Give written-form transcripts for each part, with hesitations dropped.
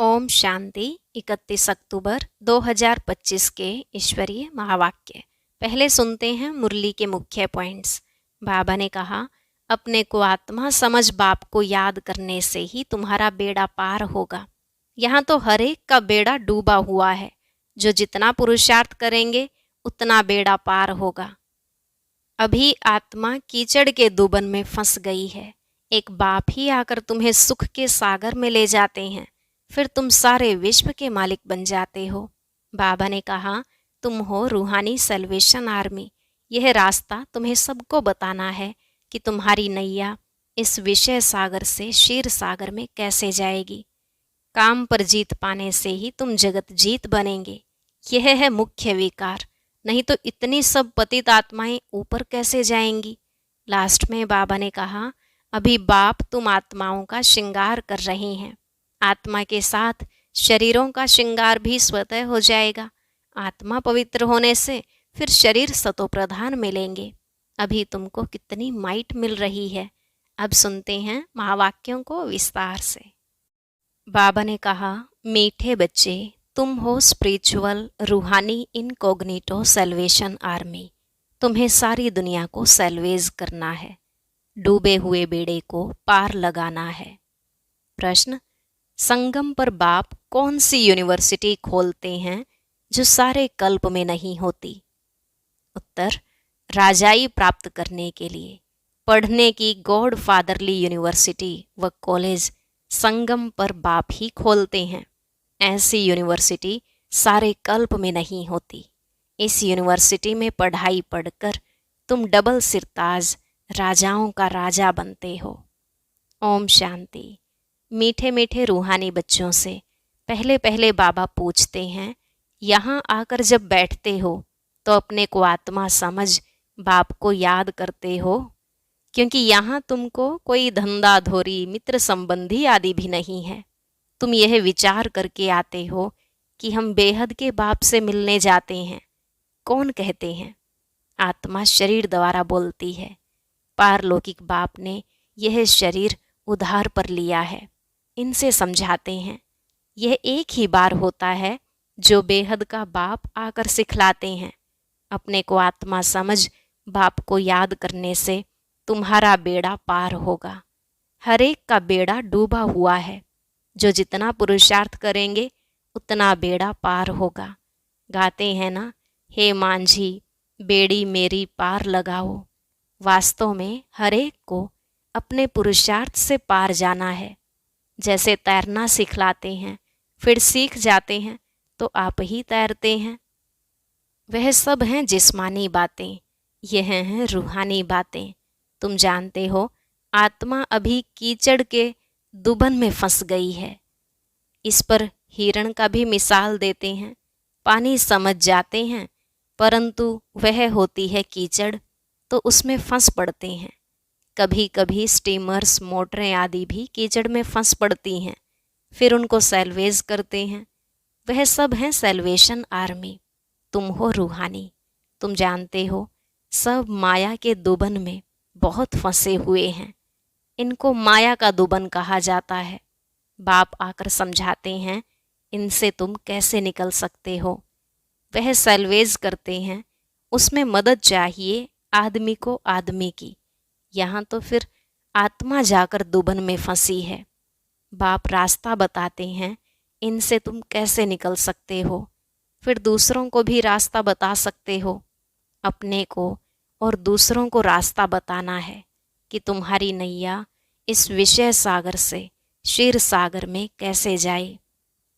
ओम शांति। 31 अक्टूबर 2025 के ईश्वरीय महावाक्य। पहले सुनते हैं मुरली के मुख्य पॉइंट्स। बाबा ने कहा, अपने को आत्मा समझ बाप को याद करने से ही तुम्हारा बेड़ा पार होगा। यहाँ तो हर एक का बेड़ा डूबा हुआ है। जो जितना पुरुषार्थ करेंगे उतना बेड़ा पार होगा। अभी आत्मा कीचड़ के दुबन में फंस गई है। एक बाप ही आकर तुम्हें सुख के सागर में ले जाते हैं, फिर तुम सारे विश्व के मालिक बन जाते हो। बाबा ने कहा, तुम हो रूहानी सल्वेशन आर्मी। यह रास्ता तुम्हें सबको बताना है कि तुम्हारी नैया इस विषय सागर से क्षीर सागर में कैसे जाएगी। काम पर जीत पाने से ही तुम जगत जीत बनेंगे। यह है मुख्य विकार, नहीं तो इतनी सब पतित आत्माएं ऊपर कैसे जाएंगी। लास्ट में बाबा ने कहा, अभी बाप तुम आत्माओं का श्रृंगार कर रहे हैं। आत्मा के साथ शरीरों का श्रृंगार भी स्वतः हो जाएगा। आत्मा पवित्र होने से फिर शरीर सतोप्रधान मिलेंगे। अभी तुमको कितनी माइट मिल रही है। अब सुनते हैं महावाक्यों को विस्तार से। बाबा ने कहा, मीठे बच्चे, तुम हो स्पिरिचुअल रूहानी इनकॉग्निटो सल्वेशन आर्मी। तुम्हें सारी दुनिया को सल्वेज करना है। डूबे हुए बेड़े को पार लगाना है। प्रश्न, संगम पर बाप कौन सी यूनिवर्सिटी खोलते हैं जो सारे कल्प में नहीं होती। उत्तर, राजाई प्राप्त करने के लिए पढ़ने की गॉड फादरली यूनिवर्सिटी व कॉलेज संगम पर बाप ही खोलते हैं। ऐसी यूनिवर्सिटी सारे कल्प में नहीं होती। इस यूनिवर्सिटी में पढ़ाई पढ़कर तुम डबल सिरताज राजाओं का राजा बनते हो। ओम शांति। मीठे मीठे रूहानी बच्चों से पहले पहले बाबा पूछते हैं, यहाँ आकर जब बैठते हो तो अपने को आत्मा समझ बाप को याद करते हो, क्योंकि यहाँ तुमको कोई धंधा धोरी मित्र संबंधी आदि भी नहीं है। तुम यह विचार करके आते हो कि हम बेहद के बाप से मिलने जाते हैं। कौन कहते हैं? आत्मा शरीर द्वारा बोलती है। पारलौकिक बाप ने यह शरीर उधार पर लिया है। इनसे समझाते हैं, यह एक ही बार होता है जो बेहद का बाप आकर सिखलाते हैं। अपने को आत्मा समझ बाप को याद करने से तुम्हारा बेड़ा पार होगा। हर एक का बेड़ा डूबा हुआ है। जो जितना पुरुषार्थ करेंगे उतना बेड़ा पार होगा। गाते हैं ना, हे मांझी बेड़ी मेरी पार लगाओ। वास्तव में हर एक को अपने पुरुषार्थ से पार जाना है। जैसे तैरना सिखलाते हैं, फिर सीख जाते हैं तो आप ही तैरते हैं। वह सब हैं जिस्मानी बातें, यह हैं रूहानी बातें। तुम जानते हो, आत्मा अभी कीचड़ के दुबन में फंस गई है। इस पर हिरण का भी मिसाल देते हैं। पानी समझ जाते हैं, परंतु वह होती है कीचड़, तो उसमें फंस पड़ते हैं। कभी कभी स्टीमर्स मोटरें आदि भी कीचड़ में फंस पड़ती हैं, फिर उनको सैल्वेज करते हैं। वह सब हैं सैल्वेशन आर्मी। तुम हो रूहानी। तुम जानते हो, सब माया के दुबन में बहुत फंसे हुए हैं। इनको माया का दुबन कहा जाता है। बाप आकर समझाते हैं, इनसे तुम कैसे निकल सकते हो। वह सैल्वेज करते हैं। उसमें मदद चाहिए आदमी को आदमी की। यहाँ तो फिर आत्मा जाकर दुबन में फंसी है। बाप रास्ता बताते हैं, इनसे तुम कैसे निकल सकते हो। फिर दूसरों को भी रास्ता बता सकते हो। अपने को और दूसरों को रास्ता बताना है कि तुम्हारी नैया इस विषय सागर से क्षीर सागर में कैसे जाए।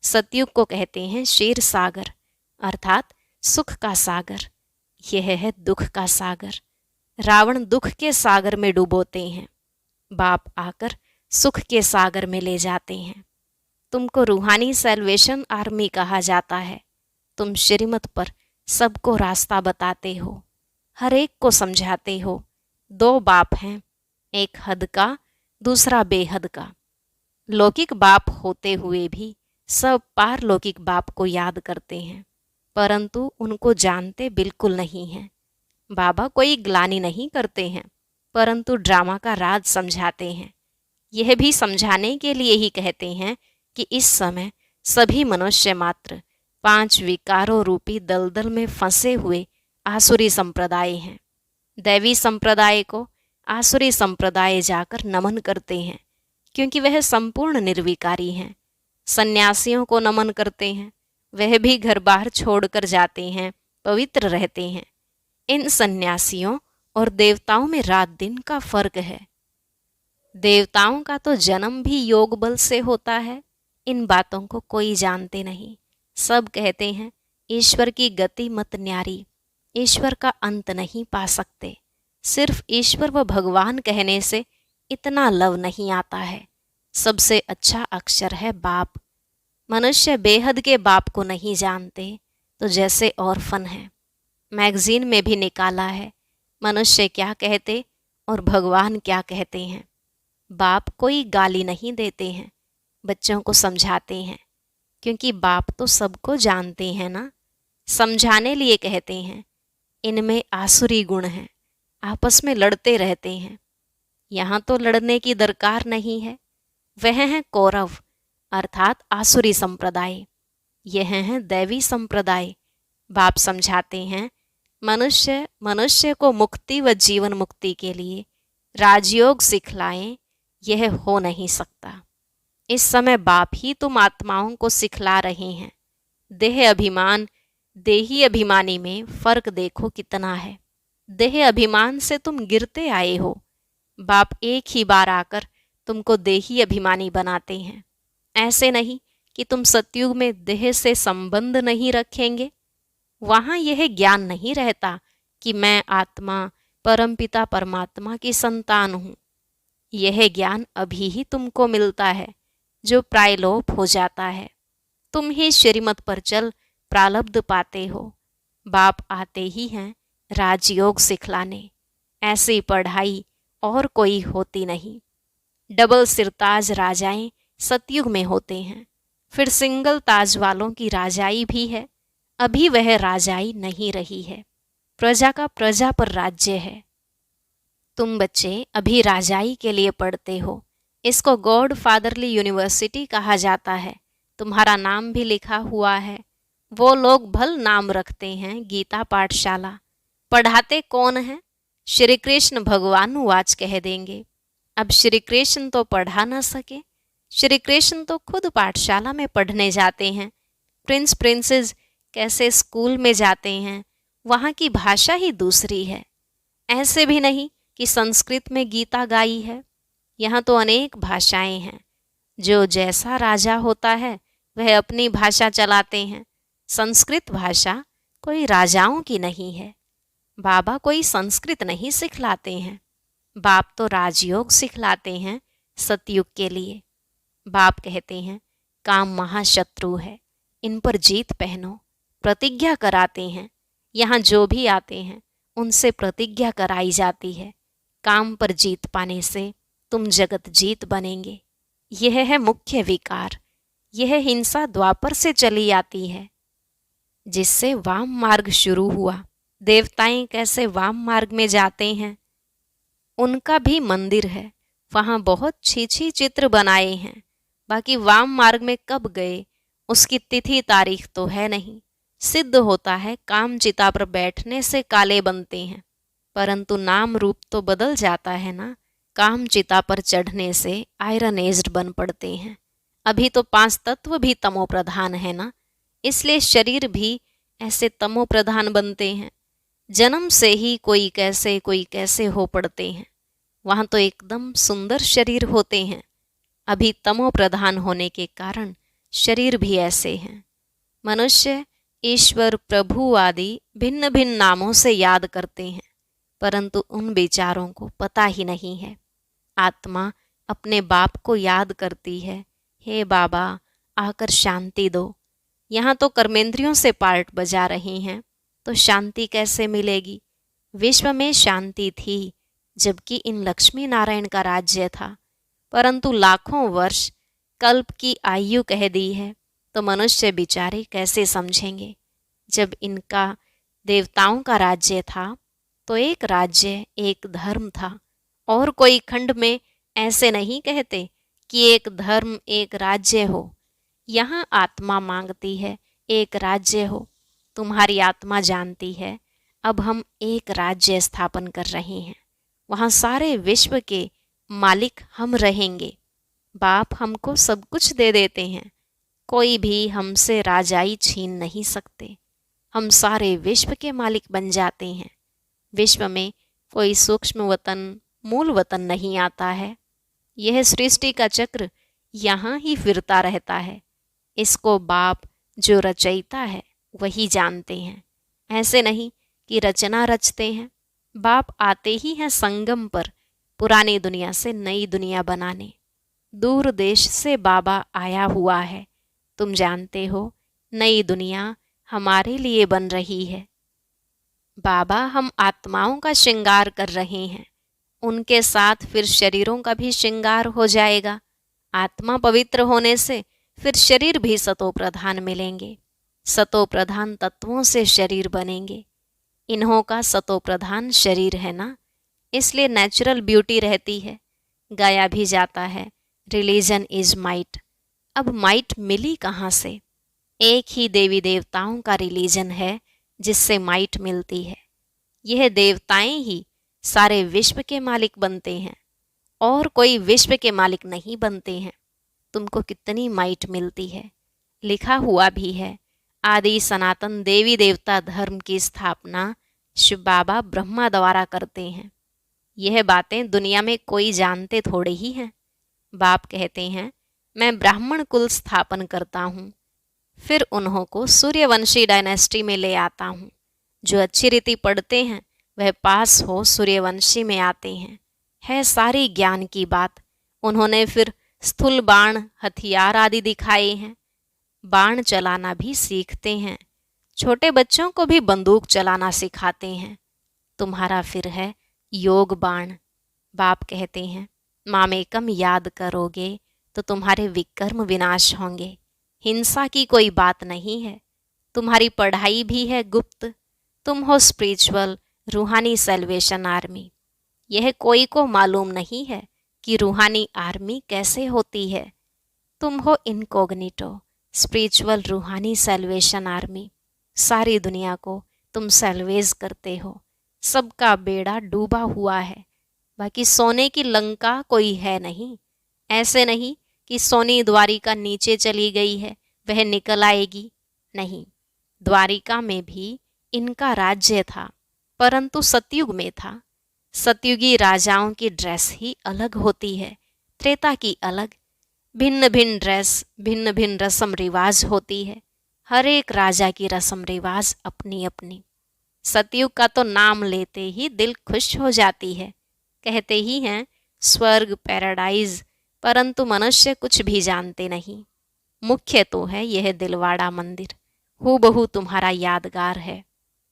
सतयुग को कहते हैं क्षीर सागर, अर्थात सुख का सागर। यह है दुख का सागर। रावण दुख के सागर में डुबोते हैं। बाप आकर सुख के सागर में ले जाते हैं। तुमको रूहानी सैल्वेशन आर्मी कहा जाता है। तुम श्रीमत पर सबको रास्ता बताते हो, हर एक को समझाते हो। दो बाप हैं, एक हद का, दूसरा बेहद का। लौकिक बाप होते हुए भी सब पारलौकिक बाप को याद करते हैं, परंतु उनको जानते बिल्कुल नहीं हैं। बाबा कोई ग्लानि नहीं करते हैं, परंतु ड्रामा का राज समझाते हैं। यह भी समझाने के लिए ही कहते हैं कि इस समय सभी मनुष्य मात्र 5 विकारों रूपी दलदल में फंसे हुए आसुरी संप्रदाय हैं। दैवी संप्रदाय को आसुरी संप्रदाय जाकर नमन करते हैं क्योंकि वह संपूर्ण निर्विकारी हैं। सन्यासियों को नमन करते हैं, वह भी घर बार छोड़कर जाते हैं, पवित्र रहते हैं। इन सन्यासियों और देवताओं में रात दिन का फर्क है। देवताओं का तो जन्म भी योग बल से होता है। इन बातों को कोई जानते नहीं। सब कहते हैं ईश्वर की गति मत न्यारी, ईश्वर का अंत नहीं पा सकते। सिर्फ ईश्वर व भगवान कहने से इतना लव नहीं आता है। सबसे अच्छा अक्षर है बाप। मनुष्य बेहद के बाप को नहीं जानते तो जैसे ऑर्फन है। मैगजीन में भी निकाला है मनुष्य क्या कहते और भगवान क्या कहते हैं। बाप कोई गाली नहीं देते हैं, बच्चों को समझाते हैं, क्योंकि बाप तो सबको जानते हैं ना। समझाने लिए कहते हैं। इनमें आसुरी गुण हैं, आपस में लड़ते रहते हैं। यहाँ तो लड़ने की दरकार नहीं है। वह हैं कौरव अर्थात आसुरी संप्रदाय, यह हैं दैवी संप्रदाय। बाप समझाते हैं मनुष्य को मुक्ति व जीवन मुक्ति के लिए राजयोग सिखलाएं, यह हो नहीं सकता। इस समय बाप ही तुम आत्माओं को सिखला रहे हैं। देह अभिमान देही अभिमानी में फर्क देखो कितना है। देह अभिमान से तुम गिरते आए हो। बाप एक ही बार आकर तुमको देही अभिमानी बनाते हैं। ऐसे नहीं कि तुम सतयुग में देह से संबंध नहीं रखेंगे। वहाँ यह ज्ञान नहीं रहता कि मैं आत्मा परमपिता परमात्मा की संतान हूँ। यह ज्ञान अभी ही तुमको मिलता है जो प्रायलोप हो जाता है। तुम ही श्रीमत पर चल प्रालब्ध पाते हो। बाप आते ही हैं राजयोग सिखलाने। ऐसी पढ़ाई और कोई होती नहीं। डबल सिरताज राजाएं सतयुग में होते हैं, फिर सिंगल ताज वालों की राजाई भी है। अभी वह राजाई नहीं रही है। प्रजा का प्रजा पर राज्य है। तुम बच्चे अभी राजाई के लिए पढ़ते हो। इसको गॉड फादरली यूनिवर्सिटी कहा जाता है। तुम्हारा नाम भी लिखा हुआ है। वो लोग भल नाम रखते हैं गीता पाठशाला। पढ़ाते कौन है? श्री कृष्ण भगवान वाच कह देंगे। अब श्री कृष्ण तो पढ़ा ना सके। श्री कृष्ण तो खुद पाठशाला में पढ़ने जाते हैं। प्रिंस प्रिंसेस कैसे स्कूल में जाते हैं, वहाँ की भाषा ही दूसरी है। ऐसे भी नहीं कि संस्कृत में गीता गाई है। यहाँ तो अनेक भाषाएं हैं। जो जैसा राजा होता है वह अपनी भाषा चलाते हैं। संस्कृत भाषा कोई राजाओं की नहीं है। बाबा कोई संस्कृत नहीं सिखलाते हैं। बाप तो राजयोग सिखलाते हैं सतयुग के लिए। बाप कहते हैं काम महाशत्रु है, इन पर जीत पहनो। प्रतिज्ञा कराते हैं। यहाँ जो भी आते हैं उनसे प्रतिज्ञा कराई जाती है। काम पर जीत पाने से तुम जगत जीत बनेंगे। यह है मुख्य विकार। यह हिंसा द्वापर से चली आती है, जिससे वाम मार्ग शुरू हुआ। देवताएं कैसे वाम मार्ग में जाते हैं? उनका भी मंदिर है, वहाँ बहुत छी चित्र बनाए हैं। बाकी वाम मार्ग में कब गए उसकी तिथि तारीख तो है नहीं। सिद्ध होता है काम चिता पर बैठने से काले बनते हैं, परंतु नाम रूप तो बदल जाता है ना। काम चिता पर चढ़ने से आयरन एज्ड बन पड़ते हैं। अभी तो 5 तत्व भी तमो प्रधान है ना, इसलिए शरीर भी ऐसे तमो प्रधान बनते हैं। जन्म से ही कोई कैसे हो पड़ते हैं। वहाँ तो एकदम सुंदर शरीर होते हैं। अभी तमो प्रधान होने के कारण शरीर भी ऐसे हैं। मनुष्य ईश्वर प्रभु आदि भिन्न भिन्न नामों से याद करते हैं, परंतु उन बेचारों को पता ही नहीं है। आत्मा अपने बाप को याद करती है, हे बाबा आकर शांति दो। यहाँ तो कर्मेंद्रियों से पार्ट बजा रही हैं, तो शांति कैसे मिलेगी? विश्व में शांति थी जबकि इन लक्ष्मी नारायण का राज्य था, परंतु लाखों वर्ष कल्प की आयु कह दी है, तो मनुष्य बेचारे कैसे समझेंगे? जब इनका देवताओं का राज्य था तो एक राज्य एक धर्म था, और कोई खंड में ऐसे नहीं कहते कि एक धर्म एक राज्य हो। यहाँ आत्मा मांगती है एक राज्य हो। तुम्हारी आत्मा जानती है अब हम एक राज्य स्थापन कर रहे हैं, वहाँ सारे विश्व के मालिक हम रहेंगे। बाप हमको सब कुछ दे देते हैं, कोई भी हमसे राजाई छीन नहीं सकते। हम सारे विश्व के मालिक बन जाते हैं। विश्व में कोई सूक्ष्म वतन, मूल वतन नहीं आता है। यह सृष्टि का चक्र यहाँ ही फिरता रहता है। इसको बाप जो रचयिता है वही जानते हैं। ऐसे नहीं कि रचना रचते हैं। बाप आते ही हैं संगम पर पुरानी दुनिया से नई दुनिया बनाने। दूर देश से बाबा आया हुआ है। तुम जानते हो नई दुनिया हमारे लिए बन रही है। बाबा हम आत्माओं का श्रृंगार कर रहे हैं, उनके साथ फिर शरीरों का भी श्रृंगार हो जाएगा। आत्मा पवित्र होने से फिर शरीर भी सतो प्रधान मिलेंगे। सतो प्रधान तत्वों से शरीर बनेंगे। इन्हों का सतो प्रधान शरीर है ना, इसलिए नेचुरल ब्यूटी रहती है। गाया भी जाता है रिलीजन इज माइट। अब माइट मिली कहाँ से? एक ही देवी देवताओं का रिलीजन है जिससे माइट मिलती है। यह देवताएं ही सारे विश्व के मालिक बनते हैं और कोई विश्व के मालिक नहीं बनते हैं। तुमको कितनी माइट मिलती है? लिखा हुआ भी है आदि सनातन देवी देवता धर्म की स्थापना शिव बाबा ब्रह्मा द्वारा करते हैं। यह बातें दुनिया में कोई जानते थोड़े ही हैं। बाप कहते हैं मैं ब्राह्मण कुल स्थापन करता हूँ, फिर उन्हों को सूर्यवंशी डायनेस्टी में ले आता हूँ। जो अच्छी रीति पढ़ते हैं वह पास हो सूर्यवंशी में आते हैं। है सारी ज्ञान की बात। उन्होंने फिर स्थूल बाण, हथियार आदि दिखाए हैं। बाण चलाना भी सीखते हैं। छोटे बच्चों को भी बंदूक चलाना सिखाते हैं। तुम्हारा फिर है योग बाण। बाप कहते हैं मामेकम याद करोगे तो तुम्हारे विकर्म विनाश होंगे। हिंसा की कोई बात नहीं है। तुम्हारी पढ़ाई भी है गुप्त। तुम हो स्पिरिचुअल रूहानी सेल्वेशन आर्मी। यह कोई को मालूम नहीं है कि रूहानी आर्मी कैसे होती है। तुम हो इनकॉग्निटो स्पिरिचुअल रूहानी सेल्वेशन आर्मी। सारी दुनिया को तुम सेल्वेज करते हो। सबका बेड़ा डूबा हुआ है, बाकी सोने की लंका कोई है नहीं। ऐसे नहीं कि सोनी द्वारिका नीचे चली गई है, वह निकल आएगी। नहीं, द्वारिका में भी इनका राज्य था, परंतु सतयुग में था। सतयुगी राजाओं की ड्रेस ही अलग होती है, त्रेता की अलग। भिन्न भिन्न ड्रेस, भिन्न भिन्न रस्म रिवाज होती है। हर एक राजा की रस्म रिवाज अपनी अपनी। सतयुग का तो नाम लेते ही दिल खुश हो जाती है। कहते ही हैं स्वर्ग, पैराडाइज, परंतु मनुष्य कुछ भी जानते नहीं। मुख्य तो है यह दिलवाड़ा मंदिर, हूबहू तुम्हारा यादगार है।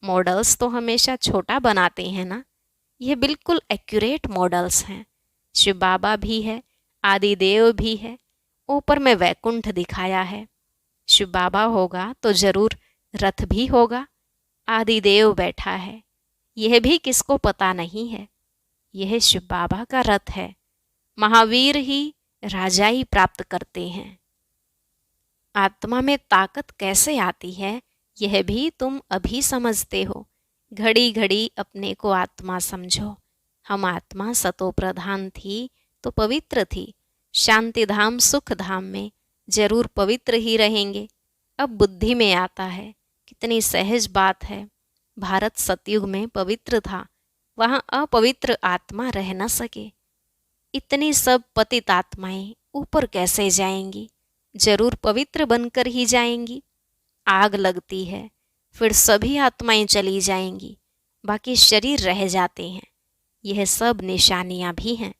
मॉडल्स तो हमेशा छोटा बनाते हैं ना, यह बिल्कुल एक्यूरेट मॉडल्स हैं। शिव बाबा भी है, आदिदेव भी है, ऊपर में वैकुंठ दिखाया है। शिव बाबा होगा तो जरूर रथ भी होगा। आदिदेव बैठा है, यह भी किसको पता नहीं है। यह शिव बाबा का रथ है। महावीर ही राजाई प्राप्त करते हैं। आत्मा में ताकत कैसे आती है यह भी तुम अभी समझते हो। घड़ी घड़ी अपने को आत्मा समझो। हम आत्मा सतो प्रधान थी तो पवित्र थी। शांति धाम सुख धाम में जरूर पवित्र ही रहेंगे। अब बुद्धि में आता है, कितनी सहज बात है। भारत सतयुग में पवित्र था, वहाँ अपवित्र आत्मा रह न सके। इतनी सब पतित आत्माएं ऊपर कैसे जाएंगी? जरूर पवित्र बनकर ही जाएंगी। आग लगती है, फिर सभी आत्माएं चली जाएंगी, बाकी शरीर रह जाते हैं। यह सब निशानियां भी हैं।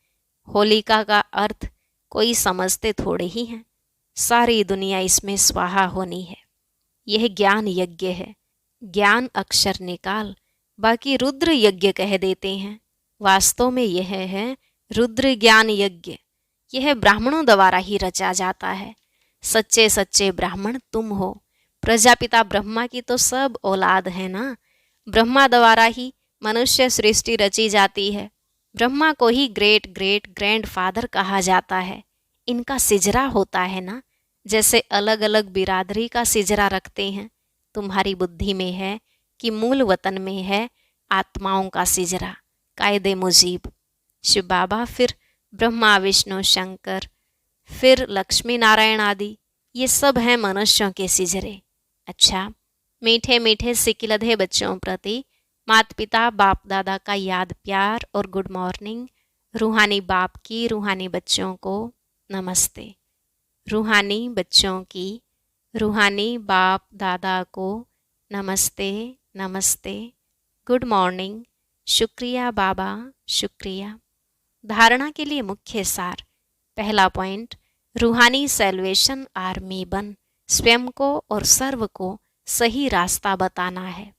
होलिका का अर्थ कोई समझते थोड़े ही हैं। सारी दुनिया इसमें स्वाहा होनी है। यह ज्ञान यज्ञ है। ज्ञान अक्षर निकाल, बाकी रुद्र यज्ञ कह देते हैं। वास्तव में यह है रुद्र ज्ञान यज्ञ। यह ब्राह्मणों द्वारा ही रचा जाता है। सच्चे सच्चे ब्राह्मण तुम हो। प्रजापिता ब्रह्मा की तो सब औलाद है ना। ब्रह्मा द्वारा ही मनुष्य सृष्टि रची जाती है। ब्रह्मा को ही ग्रेट ग्रेट ग्रैंड फादर कहा जाता है। इनका सिजरा होता है ना। जैसे अलग अलग बिरादरी का सिजरा रखते हैं, तुम्हारी बुद्धि में है कि मूल वतन में है आत्माओं का सिजरा, कायदे मुजीब। शिव बाबा, फिर ब्रह्मा विष्णु शंकर, फिर लक्ष्मी नारायण आदि, ये सब हैं मनुष्यों के सिजरे। अच्छा, मीठे मीठे सिकिलधे बच्चों प्रति माता पिता बाप दादा का याद प्यार और गुड मॉर्निंग। रूहानी बाप की रूहानी बच्चों को नमस्ते। रूहानी बच्चों की रूहानी बाप दादा को नमस्ते नमस्ते, गुड मॉर्निंग, शुक्रिया बाबा, शुक्रिया। धारणा के लिए मुख्य सार। पहला पॉइंट, रूहानी सेल्वेशन आर्मी बन स्वयं को और सर्व को सही रास्ता बताना है।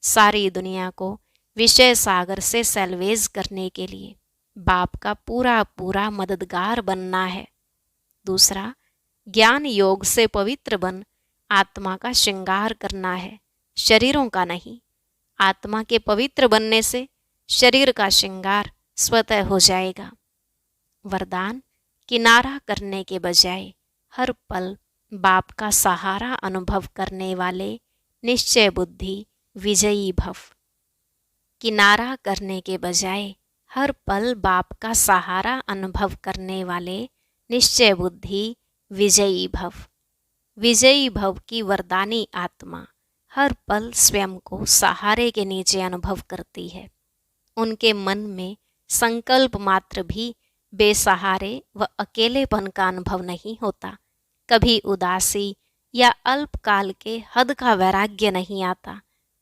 सारी दुनिया को विषय सागर से सेल्वेज करने के लिए बाप का पूरा पूरा मददगार बनना है। दूसरा, ज्ञान योग से पवित्र बन आत्मा का श्रृंगार करना है, शरीरों का नहीं। आत्मा के पवित्र बनने से शरीर का श्रृंगार स्वतः हो जाएगा। वरदान, किनारा करने के बजाय हर पल बाप का सहारा अनुभव करने वाले निश्चय बुद्धि विजयी भव। किनारा करने के बजाय हर पल बाप का सहारा अनुभव करने वाले निश्चय बुद्धि विजयी भव। विजयी भव की वरदानी आत्मा हर पल स्वयं को सहारे के नीचे अनुभव करती है। उनके मन में संकल्प मात्र भी बेसहारे व अकेलेपन का अनुभव नहीं होता। कभी उदासी या अल्पकाल के हद का वैराग्य नहीं आता।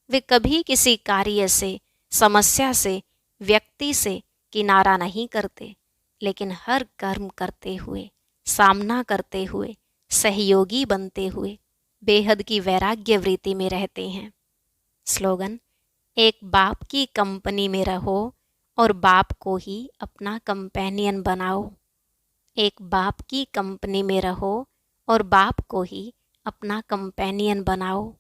वे कभी किसी कार्य से, समस्या से, व्यक्ति से किनारा नहीं करते, लेकिन हर कर्म करते हुए, सामना करते हुए, सहयोगी बनते हुए बेहद की वैराग्य वृत्ति में रहते हैं। स्लोगन, एक बाप की कंपनी में रहो और बाप को ही अपना कंपेनियन बनाओ। एक बाप की कंपनी में रहो और बाप को ही अपना कंपेनियन बनाओ।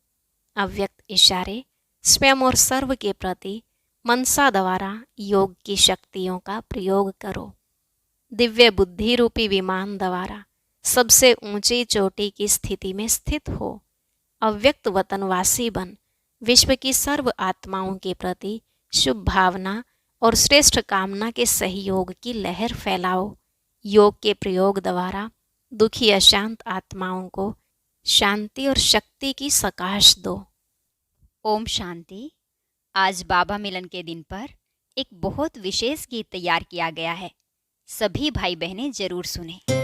अव्यक्त इशारे स्वयं और सर्व के प्रति मनसा द्वारा योग की शक्तियों का प्रयोग करो। दिव्य बुद्धि रूपी विमान द्वारा सबसे ऊंची चोटी की स्थिति में स्थित हो। अव्यक्त वतनवासी बन विश्व की सर्व आत्माओं के प्रति शुभ भावना और श्रेष्ठ कामना के सहयोग की लहर फैलाओ। योग के प्रयोग द्वारा दुखी अशांत आत्माओं को शांति और शक्ति की सकाश दो। ओम शांति। आज बाबा मिलन के दिन पर एक बहुत विशेष गीत तैयार किया गया है। सभी भाई बहनें जरूर सुनें।